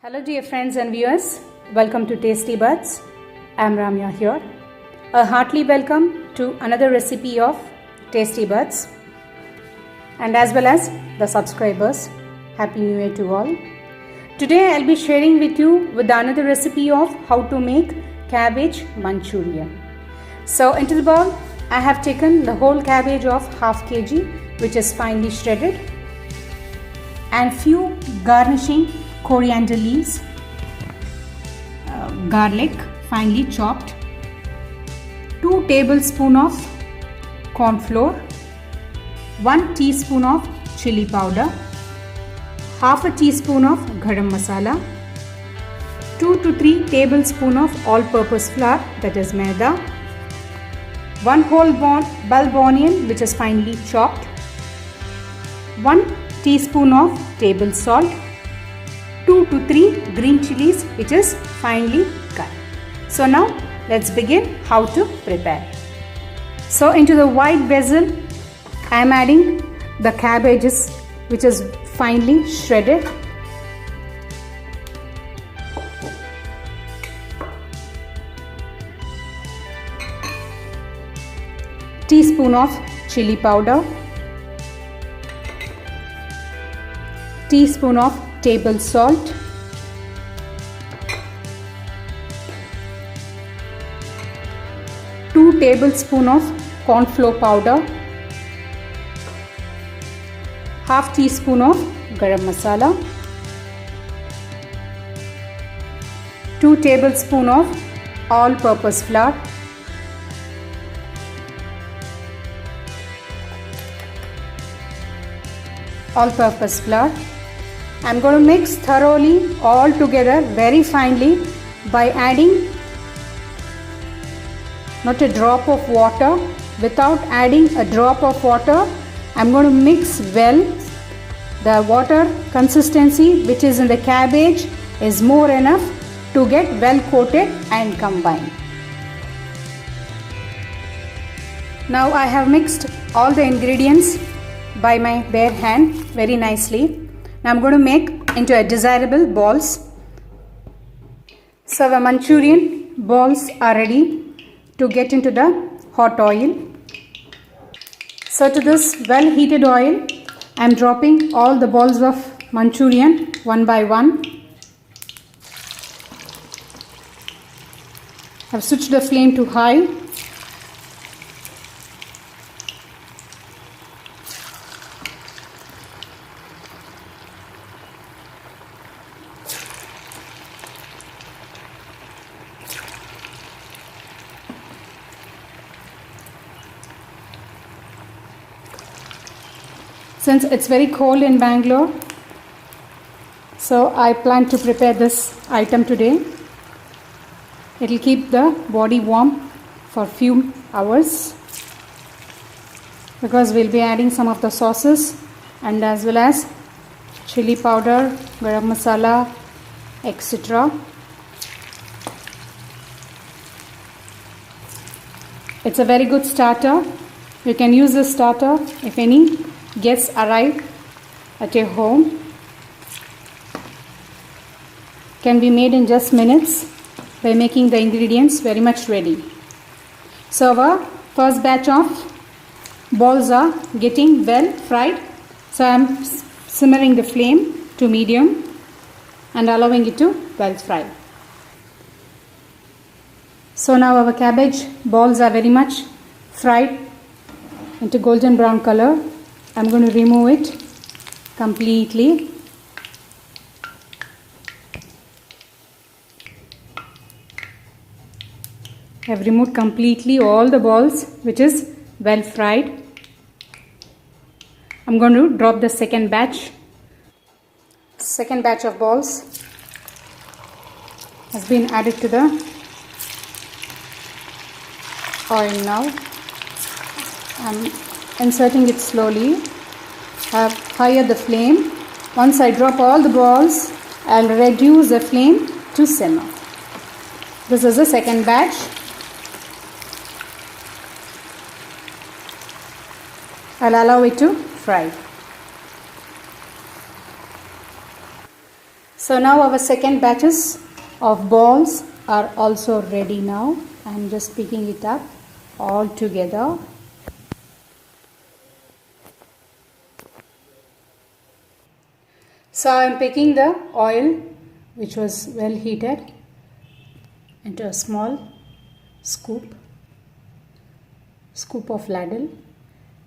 Hello dear friends and viewers, welcome to Tasty Buds. I am Ramya here. A heartily welcome to another recipe of Tasty Buds and as well as the subscribers. Happy New Year to all. Today I will be sharing with you with another recipe of how to make cabbage Manchurian. So into the bowl I have taken the whole cabbage of half kg which is finely shredded and few garnishing coriander leaves, garlic finely chopped, 2 tablespoons of corn flour, 1 teaspoon of chili powder, half a teaspoon of garam masala, 2 to 3 tablespoons of all-purpose flour, that is maida, 1 whole bulb onion which is finely chopped, 1 teaspoon of table salt, 2 to 3 green chilies which is finely cut. So now let's begin how to prepare. So into the white vessel I am adding the cabbages which is finely shredded. Teaspoon of chili powder, teaspoon of table salt, two tablespoons of corn flour powder, half teaspoon of garam masala, 2 tablespoons of all-purpose flour, I am going to mix thoroughly all together very finely by adding not a drop of water. Without adding a drop of water, I am going to mix well. The water consistency which is in the cabbage is more enough to get well coated and combined. Now I have mixed all the ingredients by my bare hand very nicely. Now I am going to make into a desirable balls. So the Manchurian balls are ready to get into the hot oil. So to this well heated oil I am dropping all the balls of Manchurian one by one. I have switched the flame to high. Since it's very cold in Bangalore, so I plan to prepare this item today. It will keep the body warm for few hours because we'll be adding some of the sauces and as well as chili powder, garam masala, etc. It's a very good starter. You can use this starter if any guests arrive at your home. Can be made in just minutes by making the ingredients very much ready. So our first batch of balls are getting well fried. So I am simmering the flame to medium and allowing it to well fry. So now our cabbage balls are very much fried into golden brown color. I am going to remove it completely. I have removed completely all the balls which is well fried. I am going to drop the second batch. Second batch of balls has been added to the oil now. I am inserting it slowly. I have higher the flame. Once I drop all the balls, I will reduce the flame to simmer. This is the second batch. I will allow it to fry. So now our second batches of balls are also ready now. I am just picking it up all together. So I am taking the oil which was well heated into a small scoop of ladle.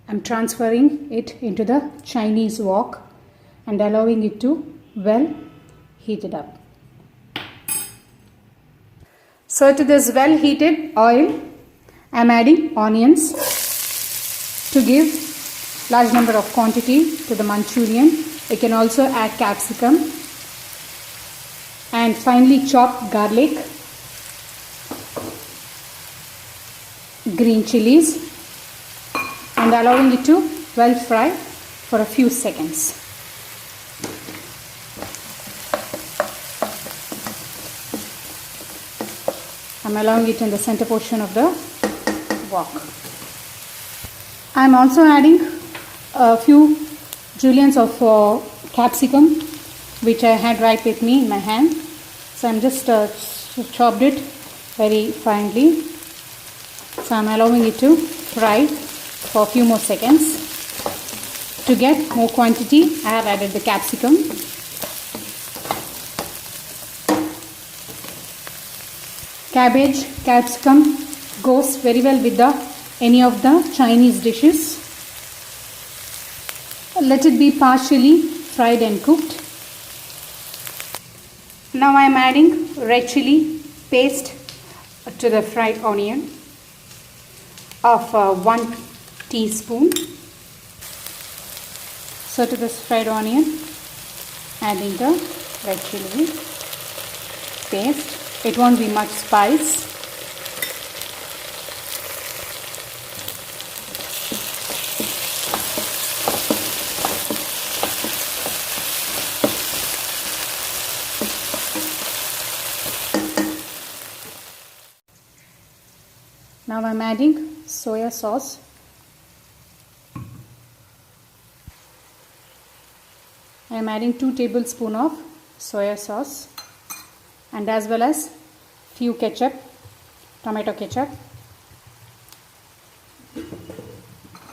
I am transferring it into the Chinese wok and allowing it to well heat it up. So to this well heated oil, I am adding onions to give large number of quantity to the Manchurian. You can also add capsicum and finely chopped garlic, green chilies, and allowing it to well fry for a few seconds. I'm allowing it in the center portion of the wok. I'm also adding a few juliennes of capsicum which I had right with me in my hand. So I'm just chopped it very finely. So I'm allowing it to fry for a few more seconds. To get more quantity, I have added the capsicum. Cabbage, capsicum goes very well with any of the Chinese dishes. Let it be partially fried and cooked. Now I am adding red chili paste to the fried onion of 1 teaspoon. So to this fried onion, adding the red chili paste. It won't be much spice. Now I am adding soya sauce. I am adding 2 tablespoons of soya sauce and as well as few ketchup, tomato ketchup.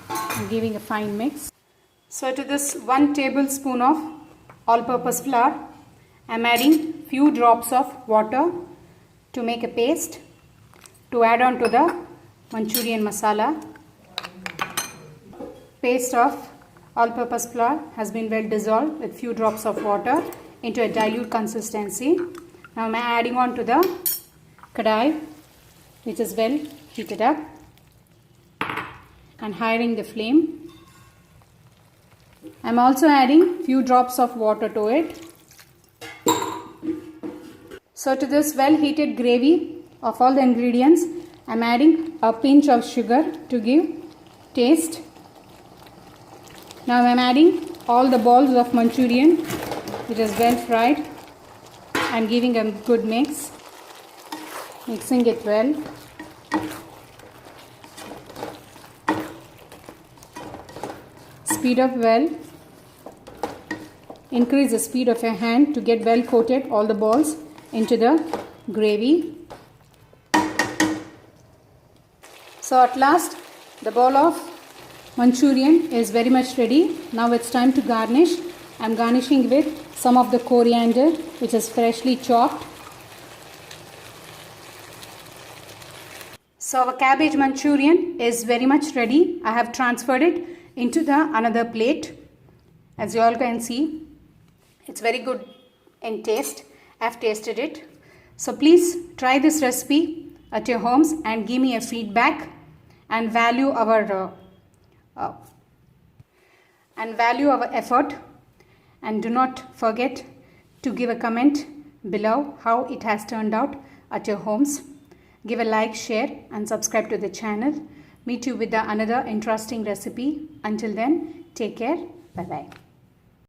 I'm giving a fine mix. So to this 1 tablespoon of all-purpose flour, I am adding few drops of water to make a paste to add on to the Manchurian masala. Paste of all-purpose flour has been well dissolved with few drops of water into a dilute consistency. Now I am adding on to the kadai which is well heated up and highering the flame. I am also adding few drops of water to it. So to this well heated gravy of all the ingredients, I am adding a pinch of sugar to give taste. Now I am adding all the balls of Manchurian which is well fried and giving a good mix. Mixing it well. Speed up well. Increase the speed of your hand to get well coated all the balls into the gravy. So at last the ball of Manchurian is very much ready. Now it's time to garnish. I am garnishing with some of the coriander which is freshly chopped. So our cabbage Manchurian is very much ready. I have transferred it into the another plate. As you all can see, it's very good in taste. I have tasted it. So please try this recipe at your homes and give me a feedback and value our effort, and do not forget to give a comment below how it has turned out at your homes. Give a like, share and subscribe to the channel. Meet you with another interesting recipe. Until then, take care. Bye bye.